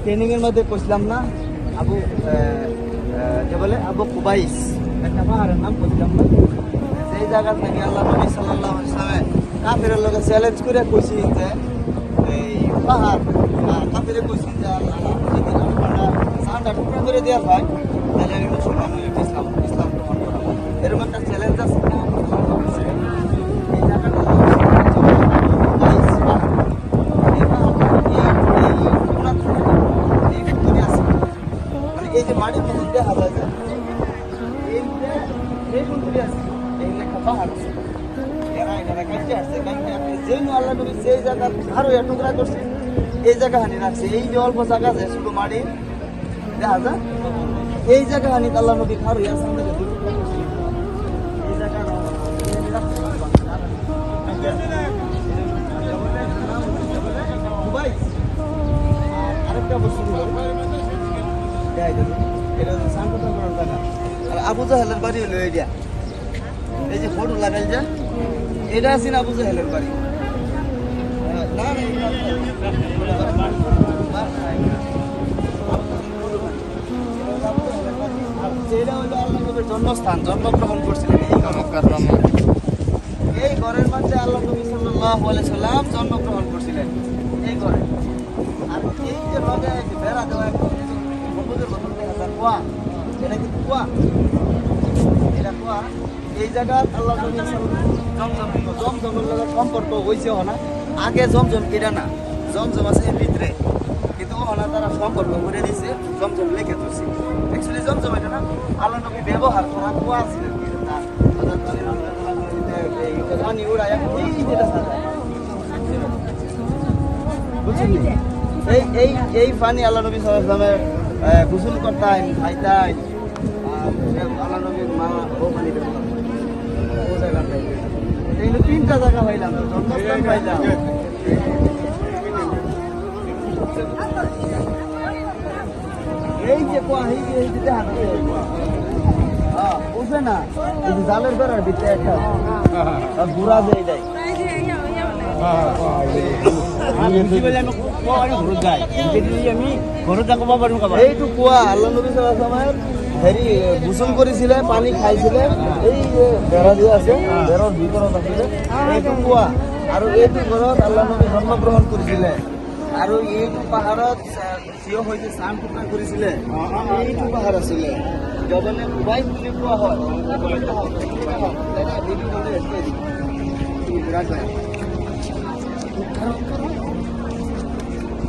Training এর মধ্যে কইছিলাম না আবু যে বলে আবু কুবাইস একটা পাহাড়ের নাম কইছিলাম না, সেই জায়গা থেকে আল্লাহ নবী সাল্লাল্লাহু আলাইহি ওয়াসাল্লাম কাফিরের লগে চ্যালেঞ্জ করে কইছি যে এই পাহাড় কাফিরে কইছি যে আল্লাহ যদি আপনারা সাহায্য টুকরা করে দেওয়া হয় তাহলে আমি মুসলমান হয়ে ইসলাম গ্রহণ করব। এরকম একটা চ্যালেঞ্জ আছে। এই যে মাটির মধ্যে দেখা যায় যে এই সুন্দরী আছে, এই লেখা পাহাড় আছে, এরা কাটতে আসছে, যেই আল্লাহ নবী সেই জায়গা আরো টুকরা করছে, এই জায়গা হানি রাখছে। এই যে অল্প জায়গা আছে শুধু মাটি দেখা যায়, এই জায়গা হানি আল্লাহ নবী আরো এর সামনে এই জায়গা আরেকটা বস্তু আবু জাহেলের বাড়ি হলো এইটা, এই যে ফটো লাগাই যে এটা আছে না আবু জাহেলের বাড়ি। জন্মস্থান, জন্মগ্রহণ করছিলেন এই ঘরের মধ্যে আল্লাহ নবী সাল্লাল্লাহু আলাইহি সাল্লাম জন্মগ্রহণ করছিলেন এই ঘরে। আর এই যে লগে বেড়া দেওয়া কুয়া, এটা কিন্তু কুয়া, এটা কুয়া। এই জায়গা আল্লাহ নবী জমজমের লগে সম্পর্ক হয়েছে না, আগে জমজম এটা না, জমজম আছে এর ভিতরে, কিন্তু ওখানে তারা সম্পর্ক করে দিয়েছে, জমজম লেখে ধরছে। অ্যাকচুয়ালি জমজম এটা না, আল্লাহ নবী ব্যবহার করা কুয়া ছিল পানি উড়ায় বুঝছেন। এই পানি আল্লাহ নবী সাল্লাল্লাহু আলাইহি ওয়াসাল্লামের গোসল করতেন, খাইতেন, আল্লাহ নবীর মা ও পানি ও জায়গাটায় এই তিনটা জায়গা পাইলাম, জন্মস্থান পাইলাম। এই যে কোয়া এই যে দেখা বুঝবে না, এই যে জালের বেড়ার ভিতরে একটা ঘোরা যায় যায় এইটু কুয়া আল্লাহ নবী সাল্লাল্লাহু আলাইহি ওয়াসাল্লাম হেরি গোসল করেছিলেন, পানি খাইছিলেন, এই যে বেড়া দিয়ে আছে বেড়ার ভিতৰত আছিল এইটু কুয়া। আৰু এইটু ঘৰত আল্লাহ নবী জন্মগ্রহণ করেছিলেন। আৰু এইটু পাহাৰত থিয় হইতে চান টুকরা করেছিলে, এইটু পাহাড় আছিলে জবলে কুবাইস বুলি কোৱা হয়।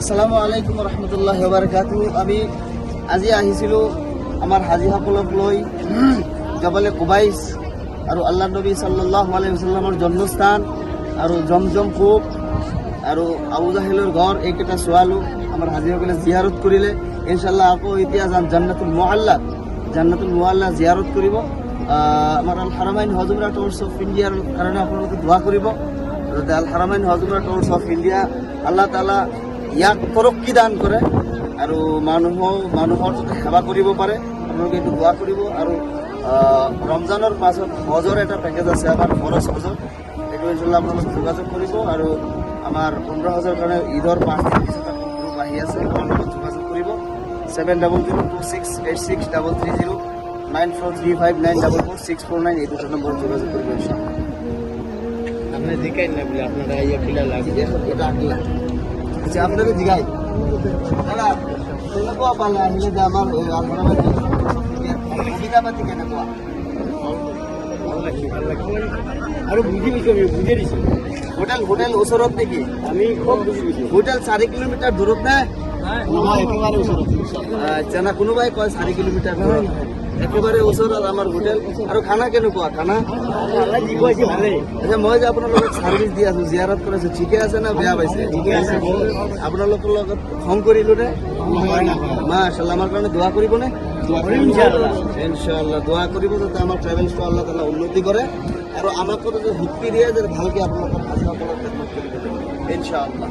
আসসালামু আলাইকুম রহমতুল্লাহি ওয়া বারাকাতুহু। আমি আজি আহিছিলোঁ আমাৰ হাজীসকলক লৈ জবলে কুবাইস আৰু আল্লাহ নবী সাল্লাল্লাহু আলাইহি ওয়াসাল্লামৰ জন্মস্থান আৰু জমজম কূপ আৰু আবু জাহেলৰ ঘৰ এইকেইটা চোৱালোঁ। আমাৰ হাজীসকলে জিয়াৰত কৰিলে। ইনশাআল্লাহ আকৌ এতিয়া যাম জান্নাতুল মুআল্লা জিয়াৰত কৰিব। আমাৰ আল হাৰামাইন হজ উমৰা টুৰছ অফ ইণ্ডিয়াৰ কাৰণে আপোনালোকে দোৱা কৰিব, যাতে আল হাৰামাইন হজ উমৰা টুৰছ অফ ইণ্ডিয়া আল্লাহ তাআলা ইয়াক তৰক্কি দান কৰে আৰু মানুহৰ যাতে সেৱা কৰিব পাৰে, আপোনালোকে এইটো দোৱা কৰিব। আৰু ৰমজানৰ পাছত হজৰ এটা পেকেজ আছে আমাৰ খৰচ হজৰ, এইটো ইনশাআল্লাহ আপোনালোকে যোগাযোগ কৰিব। আৰু আমাৰ 15 হাজাৰ কাৰণে ঈদৰ 5 দিন পিছত গ্ৰুপ আহি আছে, আপোনালোকে যোগাযোগ কৰিব। 7002686330 9435944649 এই দুটো নম্বর যোগাযোগ করবে ইনশাআল্লাহ। আপনি জিগাই না বলে আপনারা ইয়া পিলা লাগে এটা আগলা। আচ্ছা আপনাদের জিগাই দাদা তোমরা কোয়া পালা হলে যে আমার আলহামদুলিল্লাহ সুবিধা পাতি কেন কোয়া আৰু বুজি দিছো হোটেল ওচৰত নেকি? আমি খুব বুজি দিছো। হোটেল 4 কিলোমিটাৰ দূৰত নাই? একেবাৰে ওচৰত। আচ্ছা না কোনোবাই কয় 4 কিলোমিটাৰ দূৰত, একেবাৰে ওচৰত আমাৰ হোটেল। আৰু খানা কেনেকুৱা? খানা আচ্ছা মই যে আপোনালোকক ছাৰ্ভিচ দি আছো, জিয়াৰত কৰাইছো, ঠিকে আছে না বেয়া পাইছে? ঠিকে আছে। আপোনালোকৰ লগত খং কৰিলো নে? মাশাআল্লাহ। আমাৰ কাৰণে দোৱা কৰিবনে? ইনশাআল্লাহ দোয়া কৰিব যাতে আমাৰ ট্ৰেভেলছটো আল্লাহ তাআলা উন্নতি কৰে আৰু আমাক শক্তি দিয়ে যে ভালকে আপোনালোকৰ হাজীসকলক খেদমত কৰিব ইনশাআল্লাহ।